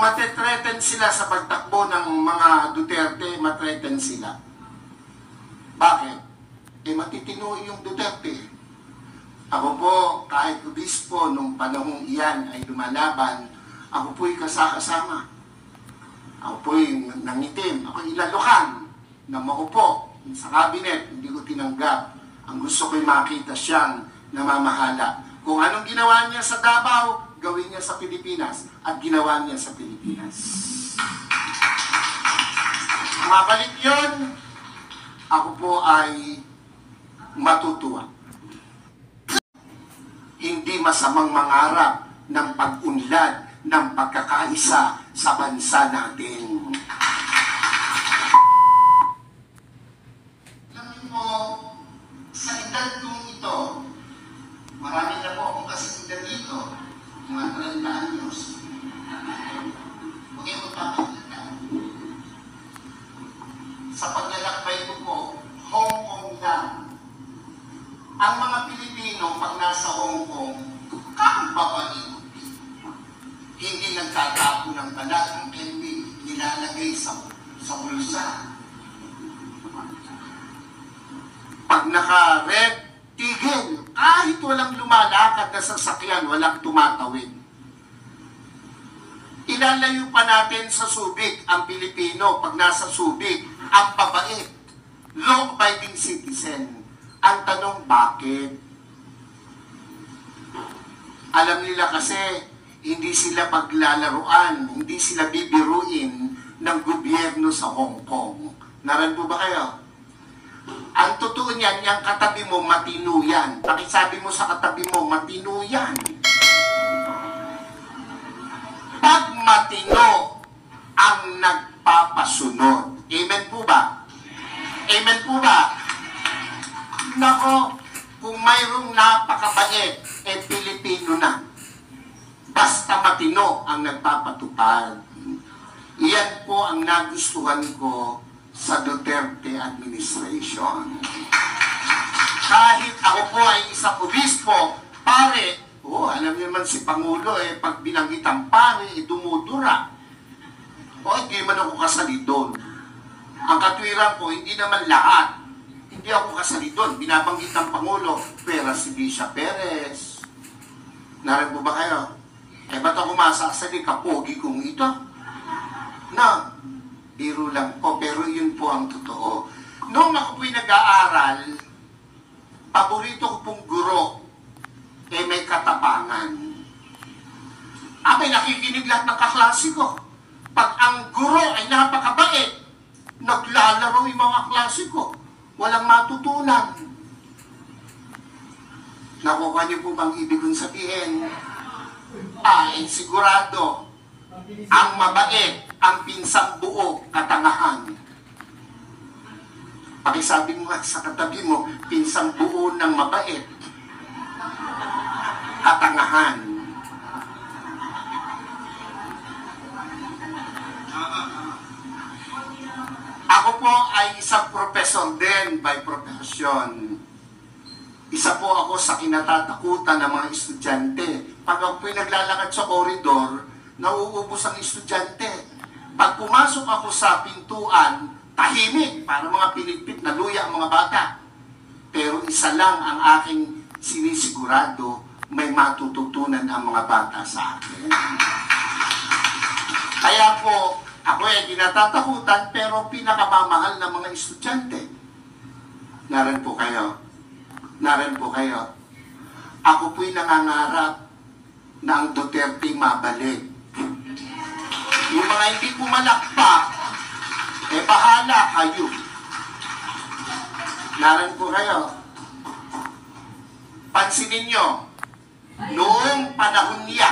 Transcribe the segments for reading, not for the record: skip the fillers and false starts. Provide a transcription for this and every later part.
matetreten sila sa pagtakbo ng mga Duterte, matreten sila. Bakit? Matitino yung Duterte. Ako po, kahit obispo, nung panahong iyan ay lumalaban, ako po'y kasama. Ako po'y nangitim. Ako ilalukan na maupo sa cabinet. Hindi ko tinanggap. Ang gusto ko'y makita siyang namamahala. Kung anong ginawa niya sa Davao, gawin niya sa Pilipinas. At ginawa niya sa Pilipinas. Mabalik yun, ako po ay matutuwa. Hindi masamang mangarap ng pag-unlad ng pagkakaisa sa bansa natin. Alam niyo po, sa edad kong ito, marami na po akong kasigurad dito, mga 30 anyos. Huwag yung magpapagkita. Sa paglalakbay ko po, Hong Kong lang. Ang mga Pilipino, pag nasa Hong Kong, kakababalik. Hindi nagtatapo ng balat ng candy, nilalagay sa bulsa. Pag naka-red, tigil. Kahit walang lumalakad na sasakyan, walang tumatawid. Ilalayo pa natin sa Subic ang Pilipino. Pag nasa Subic, ang babait. Law-abiding citizen. Ang tanong, bakit? Alam nila kasi, hindi sila paglalaruan, hindi sila bibiruin ng gobyerno sa Hong Kong. Naran po ba kayo? Ang totoo niyan, yung katabi mo, matino yan. Pakisabi mo sa katabi mo, matino yan. Pag matino ang nagpapasunod. Amen po ba? Amen po ba? Nako, kung mayroong napakabait, Pilipino na. Basta matino ang nagpapatupad. Iyan po ang nagustuhan ko sa Duterte administration. Kahit ako po ay isang obispo, pare, alam niyo naman si Pangulo, pag binanggit ang pare, dumudura. Hindi man ako kasali doon. Ang katwiran ko, hindi naman lahat. Hindi ako kasali doon. Binabanggit ng Pangulo, pera si Bisha Perez. Narin po ba kayo? Ba't ako masasali, kapogi kong ito? Na, biro lang po, pero yun po ang totoo. Noong ako po'y nag-aaral, paborito ko pong guro, may katapangan. Abay, nakikinig lahat ng kaklase ko. Pag ang guro ay napakabait, naglalaro yung mga klase ko. Walang matutunan. Nakuha niyo po bang ibig kong sabihin? Sigurado, ang mabait, ang pinsang buo, katangahan. Pakisabi mo sa katabi mo, pinsang buo ng mabait, katangahan. Ako po ay isang professor din by profession. Isa po ako sa kinatatakutan ng mga estudyante. Pag ako po'y naglalakad sa koridor, nauubos ang estudyante. Pag pumasok ako sa pintuan, tahimik, para mga pinigpit na luya ang mga bata. Pero isa lang ang aking sinisigurado, may matututunan ang mga bata sa akin. Kaya po, ako ay kinatatakutan, pero pinakamamahal ng mga estudyante. Naran po kayo. Naran po kayo. Ako po'y nangangarap na ang Duterte mabalik. Yung mga hindi pumalakpak, bahala kayo. Naran po kayo. Pansinin nyo, noong panahon niya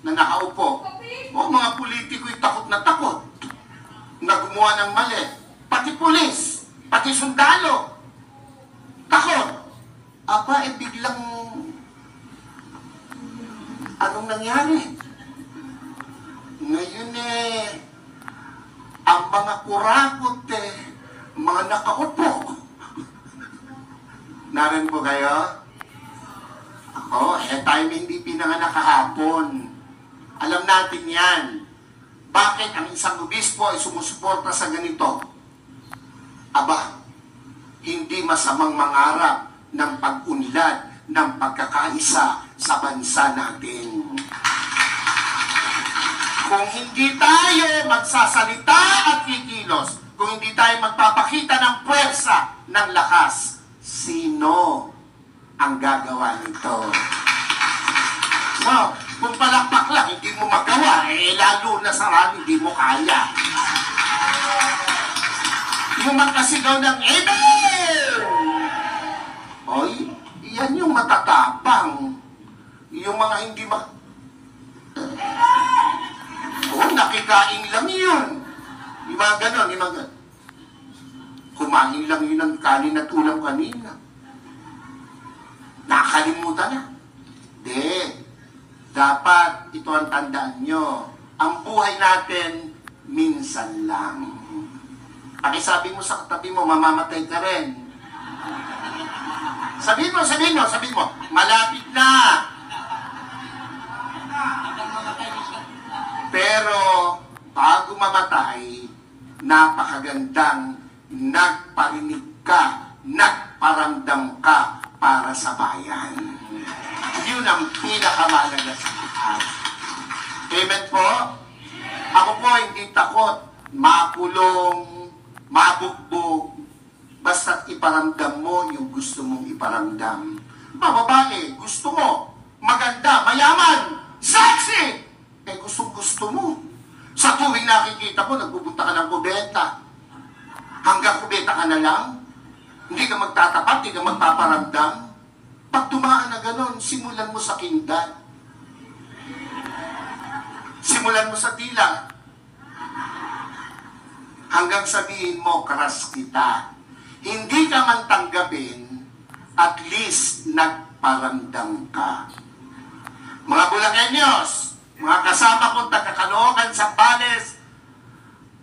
na nakaupo, mga politiko'y takot na takot na gumawa ng mali. Pati pulis, pati sundalo, takot. Biglang, anong nangyari? Ngayon ang mga kurakot mga nakaupo. Naran po kayo? Ako, tayo hindi pinanganak kahapon. Alam natin yan. Bakit ang isang obispo ay sumusuporta sa ganito? Aba, hindi masamang mangarap ng pag-unlad ng pagkakaisa sa bansa natin. Kung hindi tayo magsasalita at kikilos, kung hindi tayo magpapakita ng puwersa, ng lakas, sino ang gagawa nito? Wow, kung palakpak lang, hindi mo magawa, lalo na sa rally, hindi mo kaya. Yung magkasigaw ng Amen! Oy, yan yung matatapang. Yung mga hindi nakikain lang yun. Yung mga ganon, yung mga kumain lang yun ng kanin at ulam kanina. Nakalimutan na. Hindi. Dapat, ito ang tandaan nyo, ang buhay natin, minsan lang. Pakisabi mo sa katabi mo, mamamatay ka rin. Sabihin mo, malapit na. Pero, bago mamatay, napakagandang nagparinig ka, nagparamdam ka para sa bayan. Yun ang pinakamahalaga sa lahat. Amen po? Ako po hindi takot makulong, mabugbog, basta't iparamdam mo yung gusto mong iparamdam. Babae, gusto mo, maganda, mayaman, sexy! Gusto mo. Sa tuwing nakikita mo, nagpupunta ka ng kubeta. Hanggang kubeta ka na lang, hindi ka magtatapat, hindi ka magpaparamdam. Pag tumaan na gano'n, simulan mo sa kindan. Simulan mo sa dila. Hanggang sabihin mo, crush kita. Hindi ka man tanggapin, at least nagparamdam ka. Mga Bulakenyos, mga kasama kong taga-Caloocan, Zambales,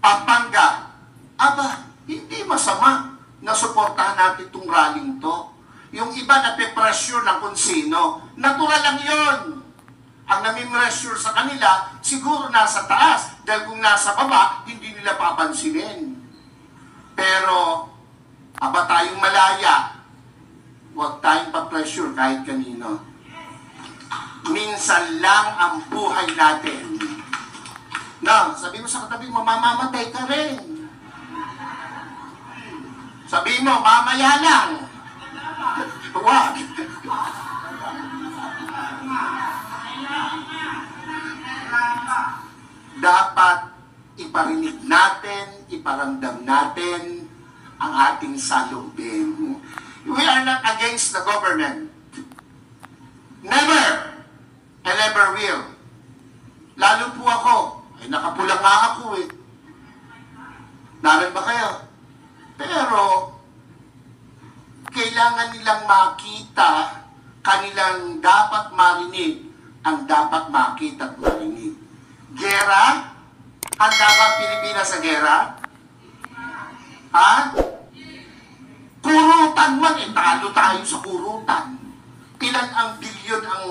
Pampanga, aba, hindi masama na suportahan natin itong rallying to. Yung iba na pe-pressure ng kung sino, natural lang yun. Ang nami-pressure sa kanila, siguro nasa taas. Dahil kung nasa baba, hindi nila papansinin. Pero, aba tayong malaya, huwag tayong pa-pressure kahit kanino. Minsan lang ang buhay natin. Sabi mo sa katabi mo, mamamatay ka rin. Sabi mo, mamaya lang. Huwag. Dapat iparinig natin, iparamdam natin ang ating salubin. We are not against the government. Never. And never will. Lalo po ako. Nakapula nga ako eh. Naran ba kayo? Pero, kailangan nilang makita, kanilang dapat marinig, ang dapat makita at marinig. Gera? Handa ba ang Pilipinas sa gera? Ha? Kurutan man, talo tayo sa kurutan. Ilan ang bilyon ang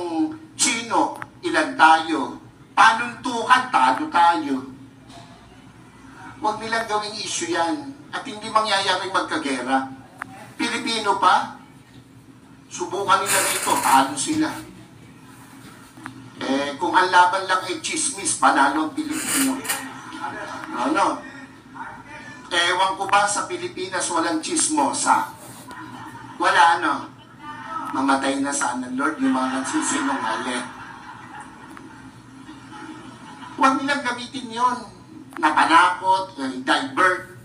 Chino, ilan tayo. Panuntukan, talo tayo. Huwag nilang gawing issue yan. At hindi mangyayari magkagera. Pilipino pa, subukan nila rito, talo sila. Kung ang laban lang ay chismis, panalo ang Pilipino. Ano? Ewan ko ba sa Pilipinas walang chismosa? Wala ano? Mamatay na sana, Lord, yung mga nagsisinungaling. Huwag nilang gamitin yon. Napanakot, divert.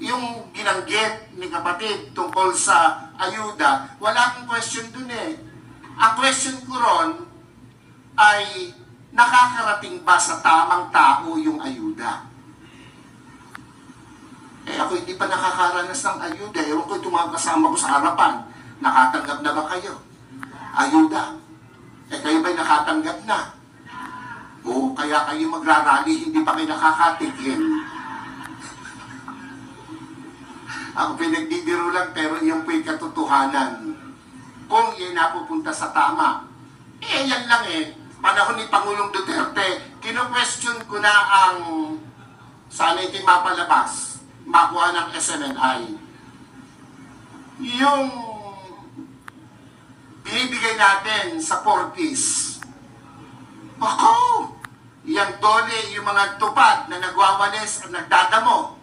Yung ginanggit ni kapatid tungkol sa ayuda, wala akong question dun eh. Ang question ko ron ay nakakarating ba sa tamang tao yung ayuda? Ako hindi pa nakakaranas ng ayuda. Ewan ko itong mga kasama ko sa harapan. Nakatanggap na ba kayo? Ayuda. Kayo ba'y nakatanggap na? Oo, kaya kayo magrarally, hindi pa kayo nakakatikim. Ang pinagbibiro lang, pero yung po'y katotohanan. Kung yan napupunta sa tama, yan lang eh. Panahon ni Pangulong Duterte, kino-question ko na ang sana ito'y mapalabas, makuha ng SMNI. Yung binibigay natin sa 4Ps. Ako! Yung dole, yung mga tupad na nagwawalis at nagdadamo.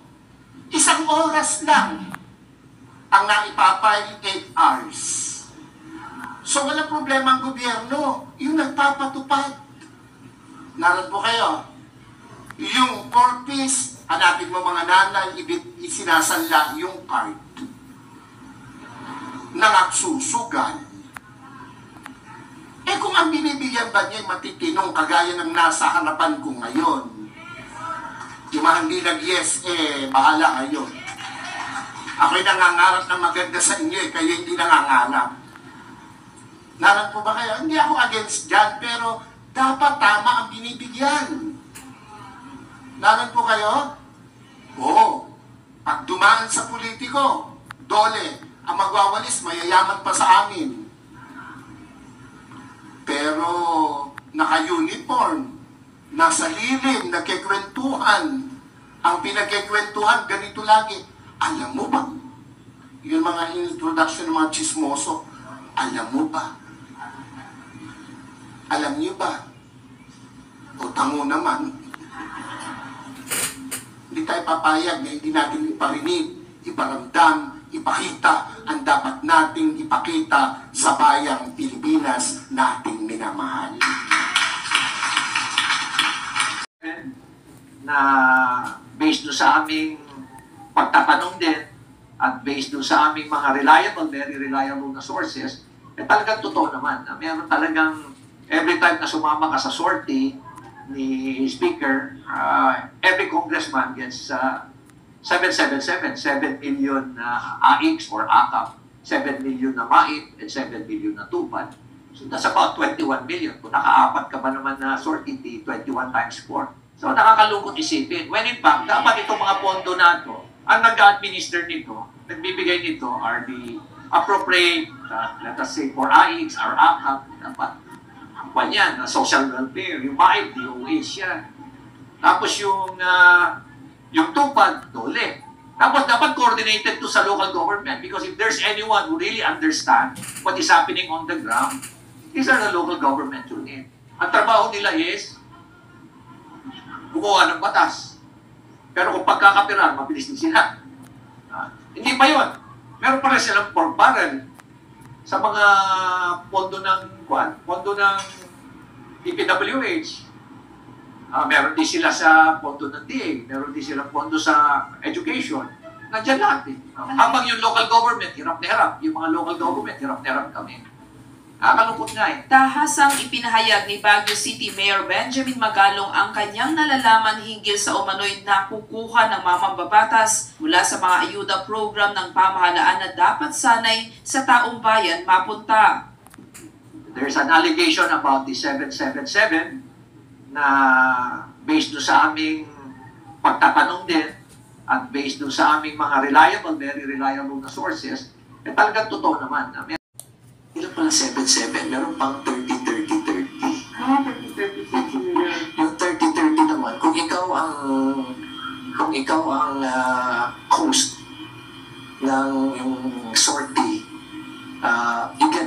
1 oras lang ang naipapile 8 hours. So walang problema ang gobyerno, yung nagpapatupad. Naroon po kayo. Yung 4Ps, hanapin mo mga nanay, isinasanla yung card. Nangaksusugal. Eh kung ang binibigyan ba niya matitinong kagaya ng nasa harapan ko ngayon, yung mga hindi nag-yes, bahala kayo. Ako'y nangangarap ng maganda sa inyo, kayo hindi nangangarap. Naroon po ba kayo? Hindi ako against dyan, pero dapat tama ang binibigyan. Naroon po kayo? Oo. Pag dumaan sa politiko, dole, ang magwawalis, mayayaman pa sa amin. Pero naka-uniform, nasa lilim, nagkikwentuhan. Ang pinagkikwentuhan, ganito lagi. Alam mo ba? Yung mga introduction ng mga chismoso, alam mo ba? Alam niyo ba? O tango naman. Hindi tayo papayag na hindi natin iparinig, iparamdam, ipakita ang dapat nating ipakita sa bayang Pilipinas nating minamahal. Na based doon sa aming pagtatanong din at based doon sa aming mga reliable, very reliable na sources, talagang totoo naman na meron talagang every time na sumama ka sa sortie ni Speaker, every congressman gets 777, 7 million na AIX or AKAP, 7 million na MAIT, and 7 million na tupad. So that's about 21 million. Kung naka-apat ka ba naman na sortie, 21 times 4. So nakakalungkot isipin. When in fact, dapat itong mga pondo na ito, ang nag-administer nito, nagbibigay nito are the appropriate, let us say, for AIX or AKAP, dapat yan, social welfare, yung MAIT, DOH yan. Tapos yung tupad, dole. Tapos dapat coordinated to sa local government because if there's anyone who really understand what is happening on the ground, these are the local government unit. Ang trabaho nila is gumawa ng batas. Pero kung pagkakapiran, mabilis din sila. Hindi pa yun. Meron pa rin silang pork barrel sa mga pondo ng DPWH. Meron din sila sa pondo ng DA, meron din sila pondo sa education. Nandiyan lahat eh. Habang yung local government, hirap na hirap. Yung mga local government, hirap na hirap kami. Nakakalungkot nga eh. Tahasang ipinahayag ni Baguio City Mayor Benjamin Magalong ang kanyang nalalaman hinggil sa umano'y nakukuha ng mamambabatas mula sa mga ayuda program ng pamahalaan na dapat sanay sa taong bayan mapunta. There's an allegation about the 777 na based doon sa aming pagtatanong din at based doon sa aming mga reliable, very reliable na sources, talagang totoo naman. Ilan pala 77? Meron pang 30-30-30. 30-30 million. Yung 30-30 naman, kung ikaw ang host ng yung sortie, you get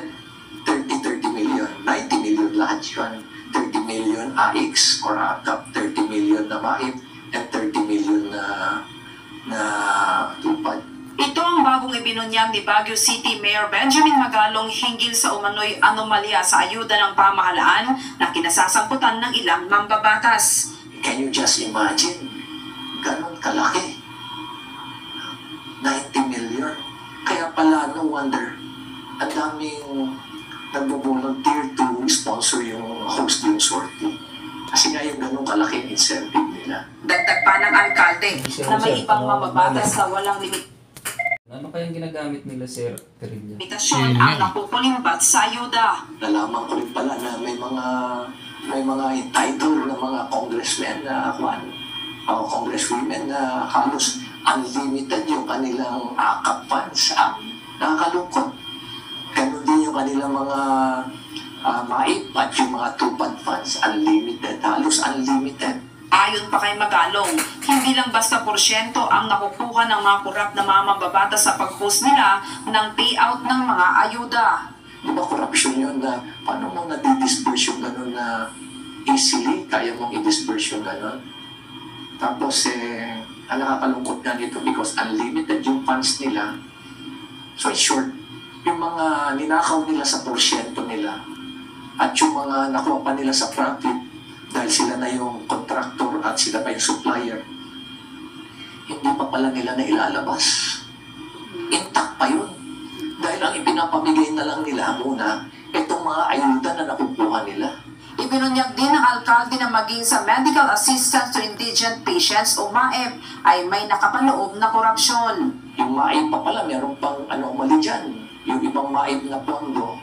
30-30 million. 90 million lahat yun. 30 million AIX or AKAP, 30 million na MAIT, and 30 million na tupad. Ito ang bagong ibinunyag ni Baguio City Mayor Benjamin Magalong hinggil sa umano'y anomalya sa ayuda ng pamahalaan na kinasasangkutan ng ilang mambabatas. Can you just imagine? Ganon kalaki. 90 million. Kaya pala, no wonder, ang daming nagbo-volunteer to sponsor yung host yung sortie. Kasi nga yung ganun kalaking incentive nila. Dagdag pa ng alkalde na may ibang mambabatas na walang Ano kayang ginagamit nila, Sir Terilla? limitasyon ang napupulimbat sa ayuda. Nalaman ko rin pala na may mga entitled na mga congressmen na congresswomen na halos unlimited yung kanilang AKAP funds. Nakakalungkot. Ganun din yung kanilang mga MAIP at yung mga tupad funds, unlimited, halos unlimited. Ayon pa kay Magalong, hindi lang basta porsyento ang nakukuha ng mga korap na mga mambabatas sa pag-host nila ng payout ng mga ayuda. Di ba corruption yun na paano mo nadidisburse yung gano'n na easily, kaya mong i-disburse yung gano'n? Tapos ang nakakalungkot nga nito because unlimited yung funds nila. So in short, yung mga ninakaw nila sa porsyento nila at yung mga nakuha pa nila sa profit dahil sila na yung contractor at sila pa yung supplier, hindi pa pala nila na ilalabas. Intact pa yun. Dahil ang ipinapamigay na lang nila muna, itong mga ayuda na nakukuha nila. Ibinunyag din ng alkalde na maging sa Medical Assistance to Indigent Patients o MAEP ay may nakapaloob na korupsyon. Yung MAIP pa pala, meron pang anomaly dyan. Yung ibang MAIP na pondo,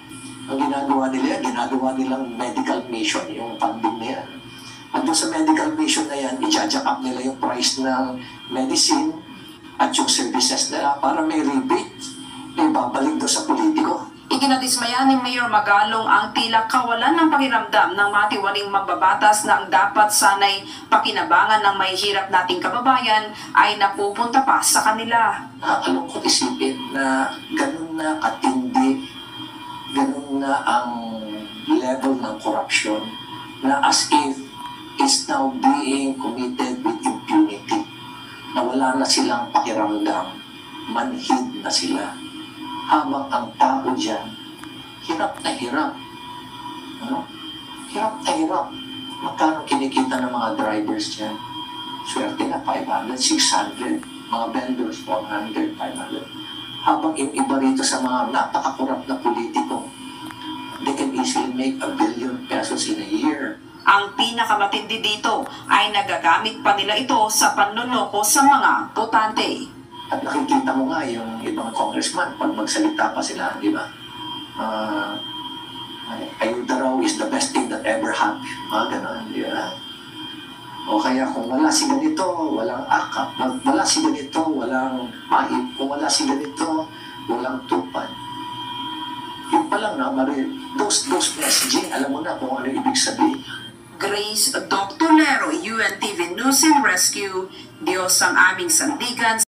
ang ginagawa nilang medical mission, yung funding na yan. At doon sa medical mission na yan, i-jack up nila yung price ng medicine at yung services nila para may rebate, may babalik doon sa politiko. Ikinadismaya ni Mayor Magalong ang tila kawalan ng pakiramdam ng matiwaling mambabatas na ang dapat sanay pakinabangan ng may hirap nating kababayan ay napupunta pa sa kanila. Nakakalungkot isipin na ganun na katindi, ganun na ang level ng corruption na as if is now being committed with impunity. Na wala na silang pakiramdam, manhid na sila. Habang ang tao dyan, hirap na hirap. Ano? Hirap na hirap. Magkano kinikita ng mga drivers dyan? Swerte na 500, 600. Mga vendors, 400, 500. Habang yung iba rito sa mga napakakurap na politiko, they can easily make 1 billion pesos in a year. Ang pinakamatindi dito ay nagagamit pa nila ito sa panloloko sa mga botante. At nakikita mo nga yung ibang congressman pag magsalita pa sila, di ba? Ayuda raw is the best thing that ever happened. Ganon, di ba? O kaya kung wala si ganito, walang akap. Wala si ganito, walang MAIP. Kung wala si ganito, walang tupad. Yung pa lang na, those messaging, alam mo na kung ano ibig sabihin. Grace Dr. Lero, UNTV News and Rescue, Diyos ang aming sandigan.